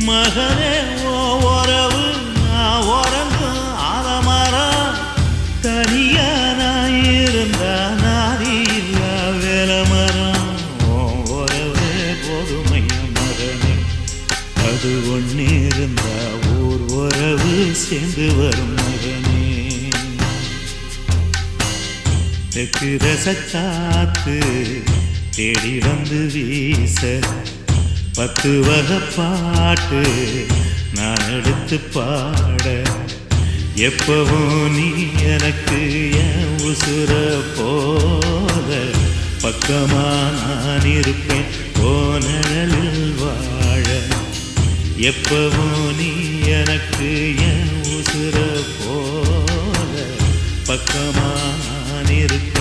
மகனே ஓ உறவு நான் உறங்கும் ஆலமரம் தனியா நான் இருந்தா நாதி இல்ல வேலமரம் ஓ உறவு போதுமைய மகனே அது ஒண்ணு இருந்தா ஊர் உறவு சேர்ந்து வரும் மகனே தெற்கு ரசக்காத்து தேடி வந்து வீச 10 வகை பாட்டு நான் எடுத்து பாட எப்பவும் நீ எனக்கு என் உசுர போல பக்கமா நான் இருப்பேன் போனலில் வாழ எப்பவும் நீ எனக்கு என் உசுர போல பக்கமா நான் இருப்பேன்